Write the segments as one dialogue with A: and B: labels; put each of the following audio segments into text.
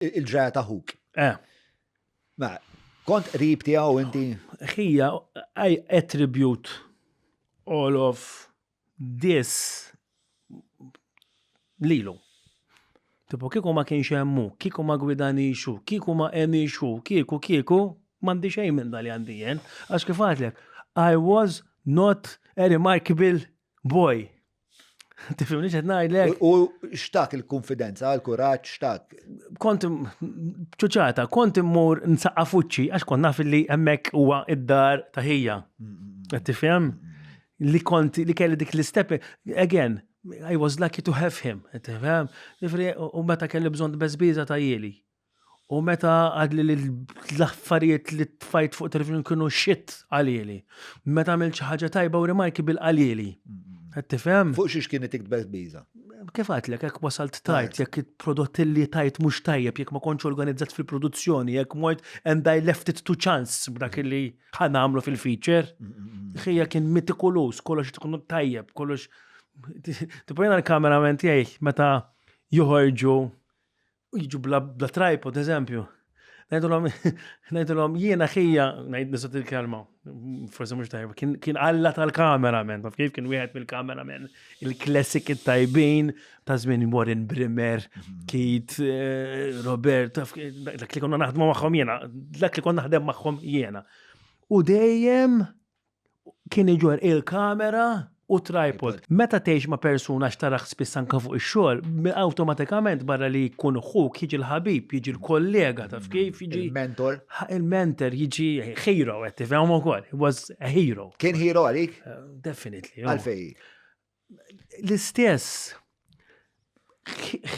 A: il-ġraja taħuk. Ma, kont qrib tiegħu inti?
B: Hija, I attribute all of this lilu. Tipo, kieku ma kienx hemmu, kieku ma gwidanixu, kieku ma emixu, kieku, m'għandi xejn minn dal għandi jien, għax kif għadlek, I was not a remarkable boy. Tifhimni x'qed ngħidlek?
A: U x'tak il-konfidenza, l-kuraġġ, x'tak?
B: Kont ċuċata, kont immur nsaqafuċċi għax kont naf li hemmhekk huwa id-dar ta' ħija. Qed tifhem? Li kelli dik l-istep, again, I was lucky to have him. U meta kelli bżonn beżbiża ta' jieli. U meta għadli l-affarijiet li tfajt fuq telefon kienu shit għal-jieli. Meta għamilt xi ħaġa tajba u remarkable għal-jieli. Qed tifhem?
A: Fuq xiex kienet tik beżbiża?
B: Kif għatlek, jekk wasalt tajt, jekk il-prodotti li tajt mhux tajjeb, jekk ma kontx organizzat fil-produzzjoni, jekk mort and I left it to chance b'dak li ħanamlu fil-feature. Ħija kien meticulous, kollox tkun tajjeb, kollox. Tipojna l-kamerament tiegħi meta joħorġu jiġu bla tripod, eżempju. Ngħidulhom jiena ħija ngħid nisot il-kelma, forsi mhux tajba, kien alla tal-kameraman, taf kif kien wieħed mill-kameraman il-classic it-tajbin ta' żmien Warren Brimmer, Keith, Robert, dak li konna naħdmu magħhom jiena, dak li konna naħdem magħhom jiena. U dejjem kien iġor il-kamera u tripod. Meta tgħix ma' persuna x'taraħ spiss anke fuq ix-xogħol, awtomatikament barra li jkun uħuk jiġi l-ħabib, jiġi l-kollega taf kif jiġi.
A: Il-mentor.
B: Il-mentor jiġi hero qed tifhem ukoll. He was a hero.
A: Kien hero għalik?
B: Definitely.
A: Għalfej.
B: L-istess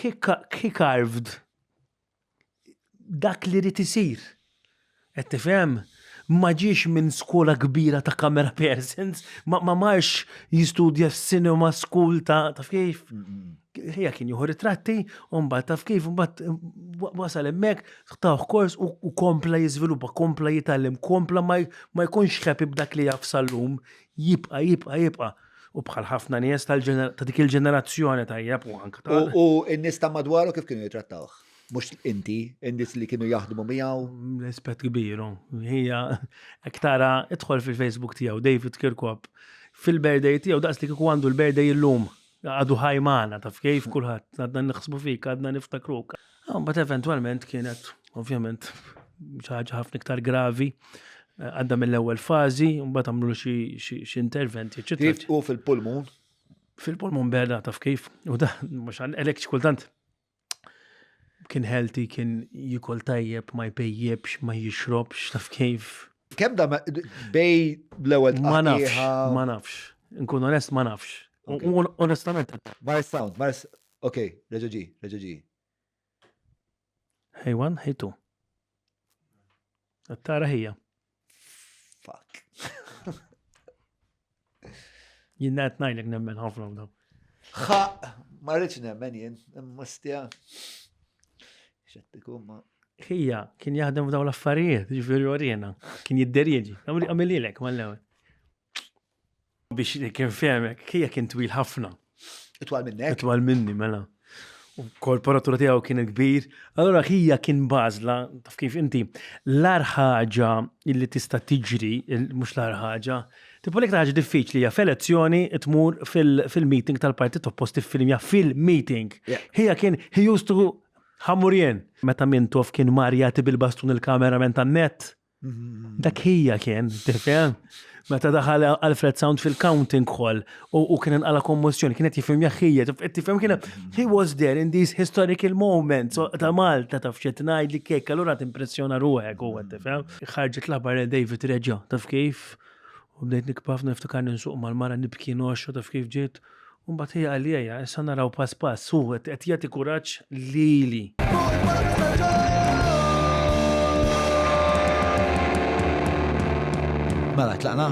B: he carved dak li rid isir. Qed tifhem? Ma ġiex minn skola kbira ta' camera persons, ma marx jistudja f'cinema school ta' kif. Ħija kien juħu ritratti, mbagħad taf kif, mbagħad wasal hemmhekk, taħ kors u kompla jiżviluppa, kompla jitgħallem, kompla ma jkunx ħabi b'dak li jaf sal-lum, jibqa'. U bħal ħafna nies ta' dik il-ġenerazzjoni tajjeb u anke ta'
A: U n-nies ta' madwaru kif kienu jitrattawh? Mux inti, indis li kienu jaħdmu miegħu?
B: Rispett kbiru. Hija ektara idħol fil-Facebook tiegħu David Kirkhope fil-birthday tiegħu daqs li kieku għandu l-birthday illum. Għadu ħajmana taf kif kulħadd għadna nħsbu fik, għadna niftakruk. Mbagħad eventwalment kienet ovvjament xi ħaġa ħafna iktar gravi. Għadda mill-ewwel fażi, mbagħad għamlu xi interventi, eċetera.
A: U fil-pulmun?
B: Fil-pulmun beda taf kif. U da mhux għalhekk kultant kien healthy, kien jikol tajjeb, ma jpejjebx, ma jixrobx, taf kif.
A: Kemm da bej l-ewwel
B: ma nafx. Nkun onest ma nafx. Onestament.
A: Mars sound, okay, reġaġi.
B: Hey one, hey two. Tara hija.
A: Fuck.
B: Jinnna najlek nemmen ħafna daw.
A: Ma rridx nemmen jien, mustija.
B: Hija, kien jaħdem f'daw l-affarijiet, ġifieri orjena, kien jidderjeġi. Għamililek mal-ewwel. Biex kien fehmek, hija kien twil ħafna.
A: Itwal minnek?
B: Itwal minni, mela. U korporatura tiegħu kien kbir. Allura hija kien bażla, taf kif inti, l-ar ħaġa illi tista' tiġri, mhux l-ar ħaġa, tipo l-iktar ħaġa diffiċli hija f'elezzjoni tmur fil-meeting tal-partit opposti fil-meeting. Hija kien, he used to ħamurjen. Meta Mintoff kien marjati bil-bastun il-kameraman tan-net. Dak hija kien, tifhem? Meta daħal Alfred Sound fil-counting hall u kien inqala kommissjoni, kienet jifhem jaħħija, tifhem kien he was there in these historical moments ta' Malta taf x'qed ngħid li kekk allura timpressjona ruħek huwa tifhem. Ħarġet l-aħbar David reġa' taf kif. U bdejt nikbaf niftakar ninsuq mal-mara nibki noxxa taf kif ġiet. Mbagħad hija għalija, issa naraw pass hu qed jagħti kuraġġ lili.
A: Mela tlaqna.